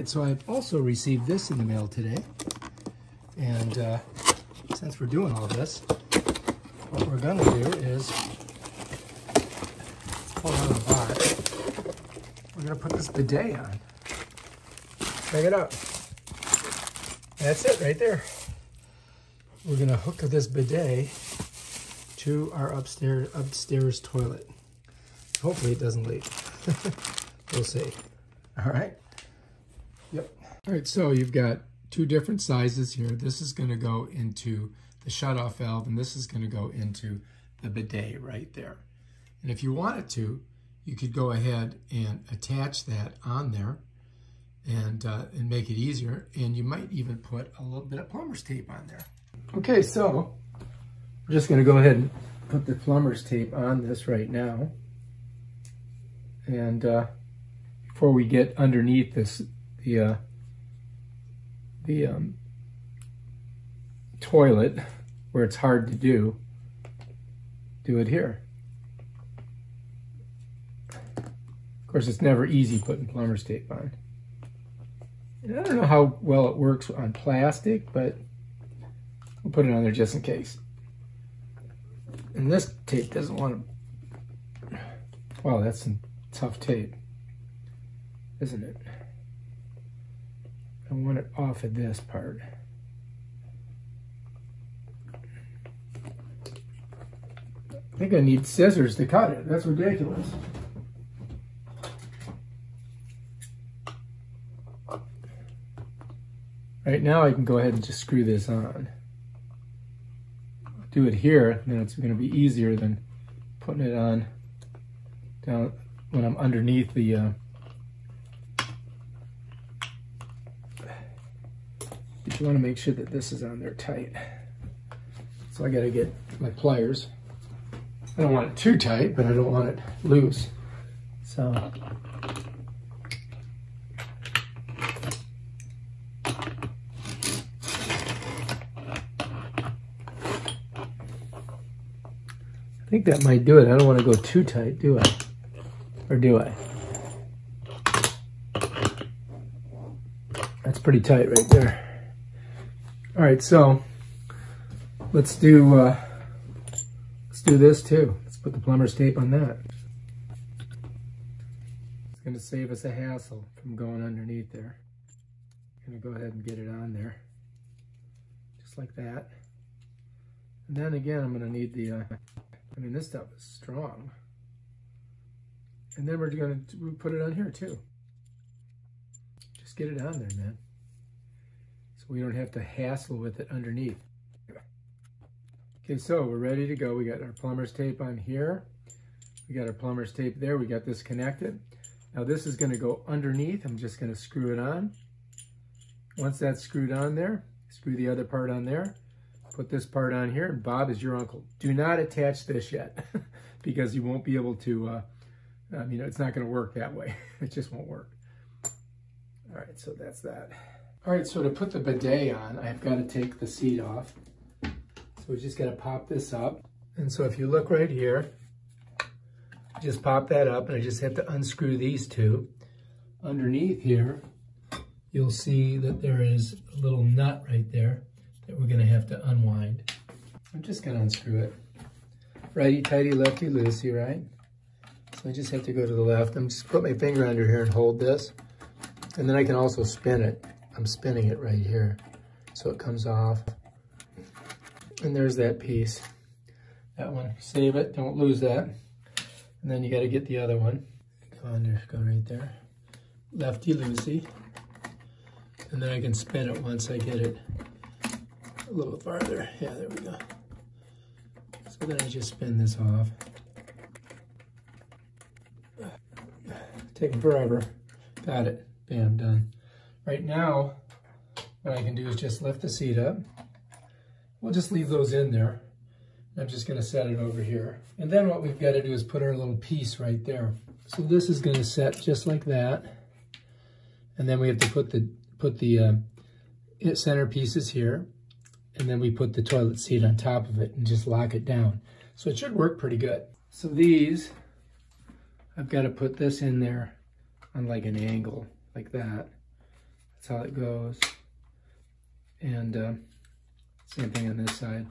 So I've also received this in the mail today, and since we're doing all this, what we're gonna do is pull out of the box. We're gonna put this bidet on. Check it out. That's it right there. We're gonna hook this bidet to our upstairs toilet. Hopefully it doesn't leak. We'll see. All right. Yep. All right, so you've got two different sizes here. This is going to go into the shutoff valve, and this is going to go into the bidet right there. And if you wanted to, you could go ahead and attach that on there and make it easier. And you might even put a little bit of plumber's tape on there. Okay, so we're just going to go ahead and put the plumber's tape on this right now. And before we get underneath this, the toilet, where it's hard to do it here. Of course, it's never easy putting plumber's tape on. And I don't know how well it works on plastic, but we'll put it on there just in case. And this tape doesn't want to... Wow, that's some tough tape, isn't it? I want it off of this part. I think I need scissors to cut it. That's ridiculous. Right now I can go ahead and just screw this on. Do it here, then it's going to be easier than putting it on down when I'm underneath the you want to make sure that this is on there tight. So I got to get my pliers. I don't want it too tight, but I don't want it loose. So I think that might do it. I don't want to go too tight, do I? Or do I? That's pretty tight right there. All right, so let's do this too. Let's put the plumber's tape on that. It's going to save us a hassle from going underneath there. I'm going to go ahead and get it on there, just like that. And then again, I'm going to need the. I mean, this stuff is strong. And then we're going to put it on here too. Just get it on there, man. We don't have to hassle with it underneath. Okay, so we're ready to go. We got our plumber's tape on here. We got our plumber's tape there. We got this connected. Now this is going to go underneath. I'm just going to screw it on. Once that's screwed on there, screw the other part on there. Put this part on here, and Bob is your uncle. Do not attach this yet because you won't be able to, it's not going to work that way. It just won't work. All right, so that's that. All right, so to put the bidet on, I've got to take the seat off. So we just got to pop this up. And so if you look right here, just pop that up, and I just have to unscrew these two. Underneath here, you'll see that there is a little nut right there that we're going to have to unwind. I'm just going to unscrew it. Righty-tighty, lefty-loosey, right? So I just have to go to the left. I'm just put my finger under here and hold this. And then I can also spin it. I'm spinning it right here, so it comes off. And there's that piece. That one, save it, don't lose that. And then you gotta get the other one. Go under, go right there. Lefty-loosey. And then I can spin it once I get it a little farther. Yeah, there we go. So then I just spin this off. Taking forever. Got it, bam, done. Right now, what I can do is just lift the seat up. We'll just leave those in there. I'm just going to set it over here. And then what we've got to do is put our little piece right there. So this is going to set just like that. And then we have to put the center pieces here. And then we put the toilet seat on top of it and just lock it down. So it should work pretty good. So these, I've got to put this in there on like an angle, like that. That's how it goes. And same thing on this side.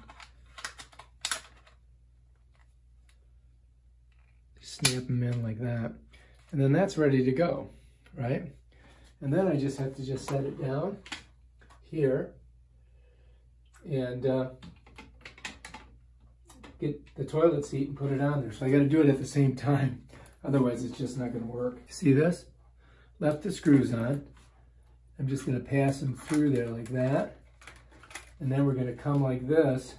Snap them in like that. And then that's ready to go, right? And then I just have to just set it down here and get the toilet seat and put it on there. So I got to do it at the same time. Otherwise, it's just not going to work. See this? Left the screws on. I'm just going to pass them through there like that. And then we're going to come like this.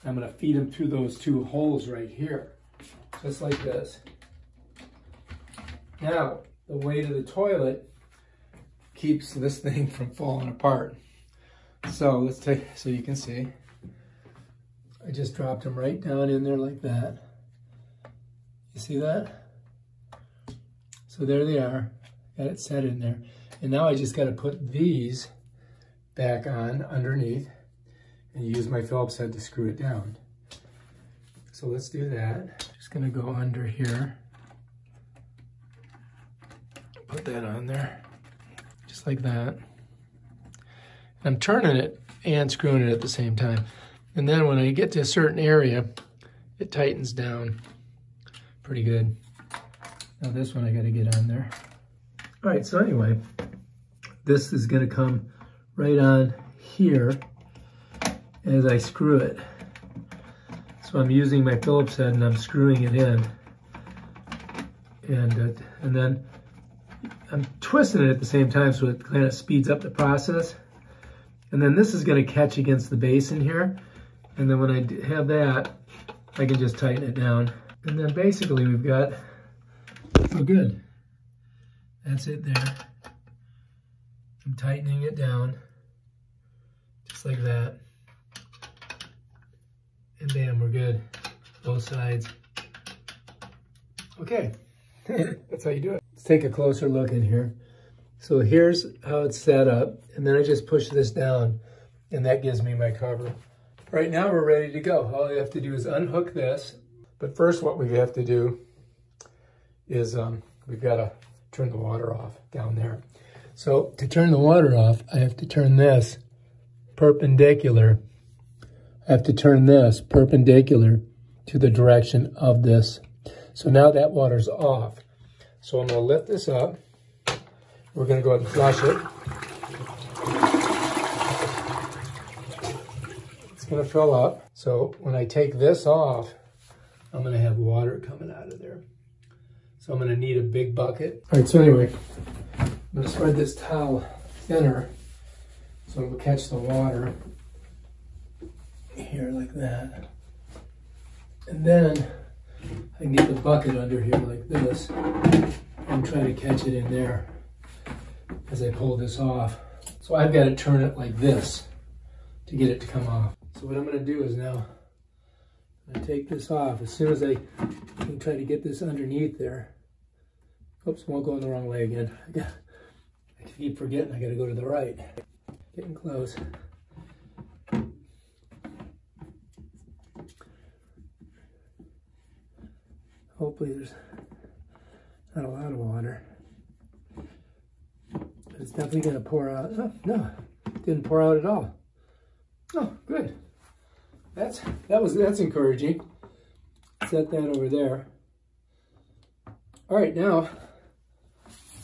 I'm going to feed them through those two holes right here. Just like this. Now, the weight of the toilet keeps this thing from falling apart. So let's take, so you can see, I just dropped them right down in there like that. You see that? So there they are. Got it set in there. And now I just got to put these back on underneath and use my Phillips head to screw it down. So let's do that. Just going to go under here. Put that on there. Just like that. I'm turning it and screwing it at the same time. And then when I get to a certain area, it tightens down pretty good. Now this one I got to get on there. All right, so anyway, this is going to come right on here as I screw it. So I'm using my Phillips head and I'm screwing it in. And then I'm twisting it at the same time so it kind of speeds up the process. And then this is going to catch against the basin here. And then when I have that, I can just tighten it down. And then basically we've got, oh good. That's it there. I'm tightening it down, just like that. And bam, we're good. Both sides. Okay, that's how you do it. Let's take a closer look in here. So here's how it's set up. And then I just push this down and that gives me my cover. Right now we're ready to go. All you have to do is unhook this. But first what we have to do is we've got to turn the water off down there. So to turn the water off, I have to turn this perpendicular. I have to turn this perpendicular to the direction of this. So now that water's off. So I'm going to lift this up. We're going to go ahead and flush it. It's going to fill up. So when I take this off, I'm going to have water coming out of there. So I'm going to need a big bucket. All right, so anyway, I'm going to spread this towel thinner so it will catch the water here like that. And then I need the bucket under here like this and try to catch it in there as I pull this off. So I've got to turn it like this to get it to come off. So what I'm going to do is now I'm going to take this off. As soon as I can try to get this underneath there. Oops, won't go in the wrong way again. I keep forgetting I got to go to the right. Getting close. Hopefully there's not a lot of water. But it's definitely going to pour out. Oh, no, it didn't pour out at all. Oh, good. That's encouraging. Set that over there. All right, now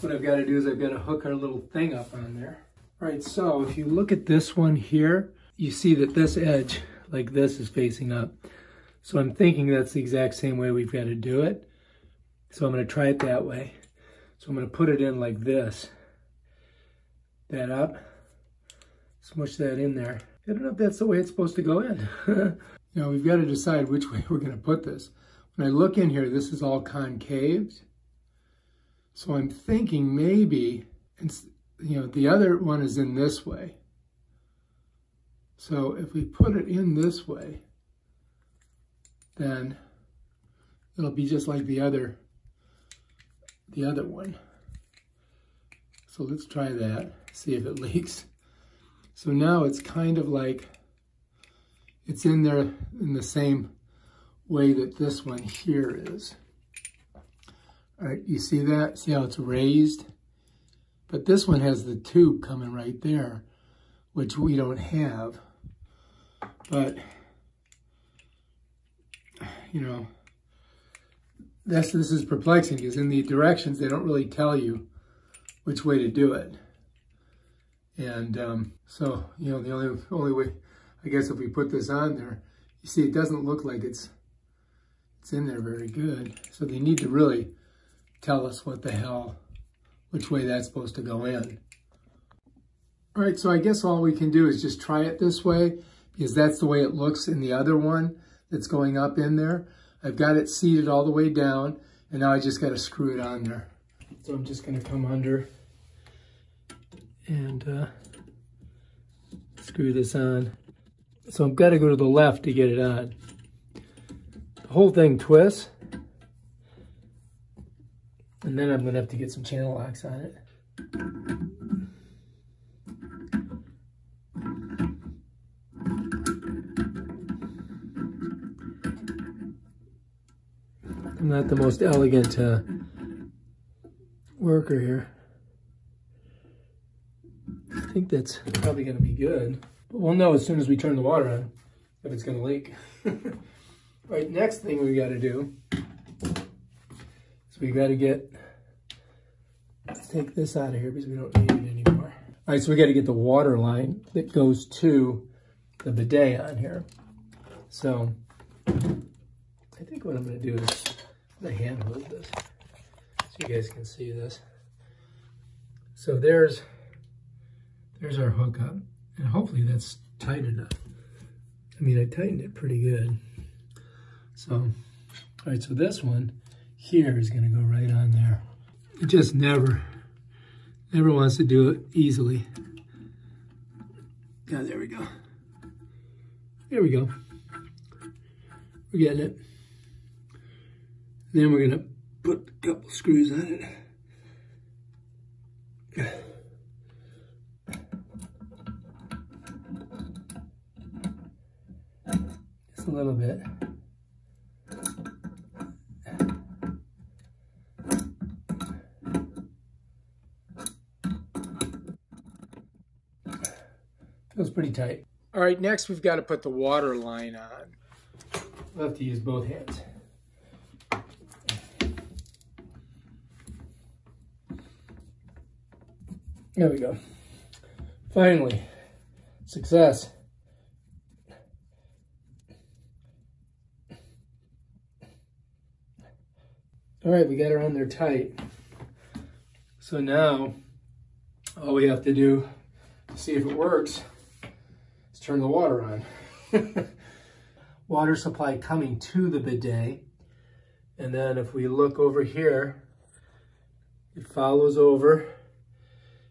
what I've got to do is I've got to hook our little thing up on there. All right, so if you look at this one here, you see that this edge, like this, is facing up. So I'm thinking that's the exact same way we've got to do it. So I'm going to try it that way. So I'm going to put it in like this. That up. Smush that in there. I don't know if that's the way it's supposed to go in. Now we've got to decide which way we're going to put this. When I look in here, this is all concaved. So I'm thinking maybe, the other one is in this way. So if we put it in this way, then it'll be just like the other one. So let's try that, see if it leaks. So now it's kind of like, it's in there in the same way that this one here is. All right, you see that? See how it's raised? But this one has the tube coming right there, which we don't have. But, you know, this is perplexing because in the directions, they don't really tell you which way to do it. And so, you know, the only way, I guess if we put this on there, you see it doesn't look like it's in there very good. So they need to really tell us what the hell, which way that's supposed to go in. All right, so I guess all we can do is just try it this way because that's the way it looks in the other one that's going up in there. I've got it seated all the way down, and now I just got to screw it on there. So I'm just going to come under and screw this on. So I've got to go to the left to get it on. The whole thing twists, and then I'm going to have to get some channel locks on it. I'm not the most elegant worker here. I think that's probably going to be good. But we'll know as soon as we turn the water on if it's going to leak. Right, next thing we got to do is we got to take this out of here because we don't need it anymore. All right, so we got to get the water line that goes to the bidet on here. So I think what I'm going to do is I'm going to hand hold this so you guys can see this. So there's our hookup, and hopefully that's tight enough. I mean, I tightened it pretty good. So, all right, so this one here is going to go right on there. It just never wants to do it easily. Yeah, there we go. There we go. We're getting it. Then we're going to put a couple screws on it. Just a little bit. Feels pretty tight. All right, next we've got to put the water line on. We'll have to use both hands. There we go. Finally, success. All right, we got her on there tight. So now, all we have to do to see if it works is turn the water on. Water supply coming to the bidet. And then if we look over here, it follows over,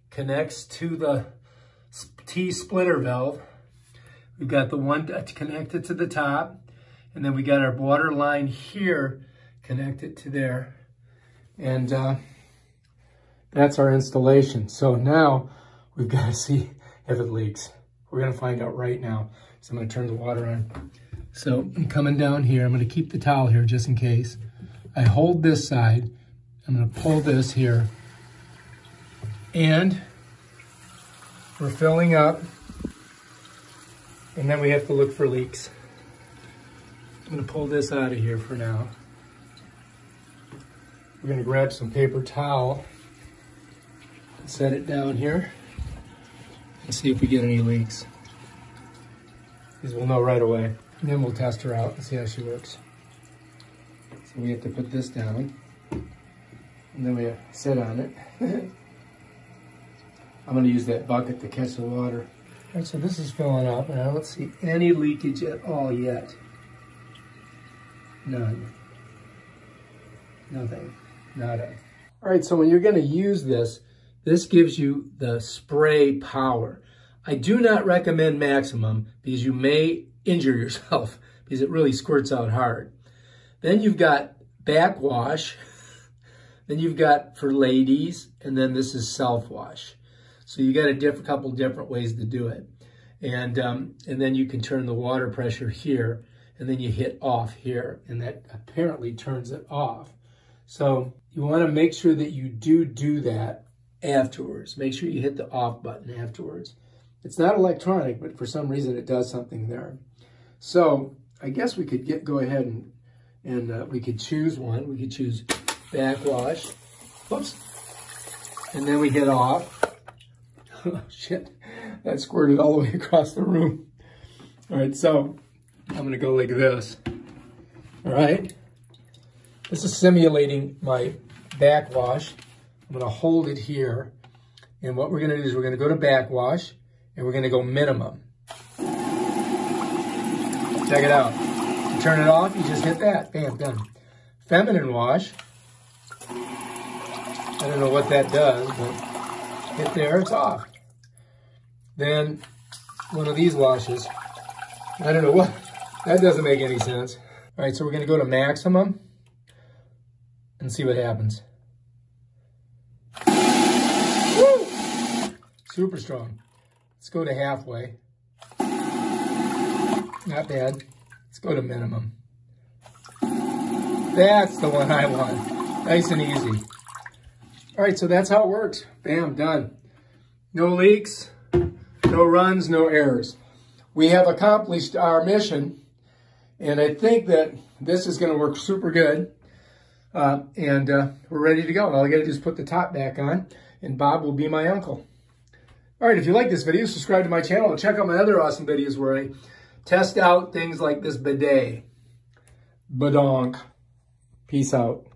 connects to the T-splitter valve. We've got the one connected to the top, and then we got our water line here connected to there. And that's our installation. So now we've got to see if it leaks. We're going to find out right now. So I'm going to turn the water on. So I'm coming down here. I'm going to keep the towel here just in case. I hold this side. I'm going to pull this here. And we're filling up. And then we have to look for leaks. I'm going to pull this out of here for now. We're going to grab some paper towel and set it down here and see if we get any leaks. Because we'll know right away. And then we'll test her out and see how she works. So we have to put this down. And then we have to sit on it. I'm going to use that bucket to catch the water. All right, so this is filling up, and I don't see any leakage at all yet. None. Nothing. Nada. All right, so when you're going to use this, this gives you the spray power. I do not recommend maximum because you may injure yourself because it really squirts out hard. Then you've got backwash. Then you've got for ladies, and then this is self-wash. So you got a couple different ways to do it. And then you can turn the water pressure here, and then you hit off here, and that apparently turns it off. So you want to make sure that you do that afterwards. Make sure you hit the off button afterwards. It's not electronic, but for some reason it does something there. So I guess we could go ahead and we could choose one. We could choose backwash. Whoops. And then we hit off. Oh, shit. That squirted all the way across the room. All right, so I'm going to go like this. All right. This is simulating my backwash. I'm going to hold it here. And what we're going to do is we're going to go to backwash and we're going to go minimum. Check it out. You turn it off, you just hit that. Bam, done. Feminine wash. I don't know what that does, but hit there, it's off. Then one of these washes. I don't know what. That doesn't make any sense. All right, so we're going to go to maximum and see what happens. Woo! Super strong. Let's go to halfway. Not bad. Let's go to minimum. That's the one I want. Nice and easy. All right, so that's how it works. Bam, done. No leaks, no runs, no errors. We have accomplished our mission, and I think that this is going to work super good. We're ready to go. All I got to do is put the top back on, and Bob will be my uncle. All right, if you like this video, subscribe to my channel and check out my other awesome videos where I test out things like this bidet. Badonk. Peace out.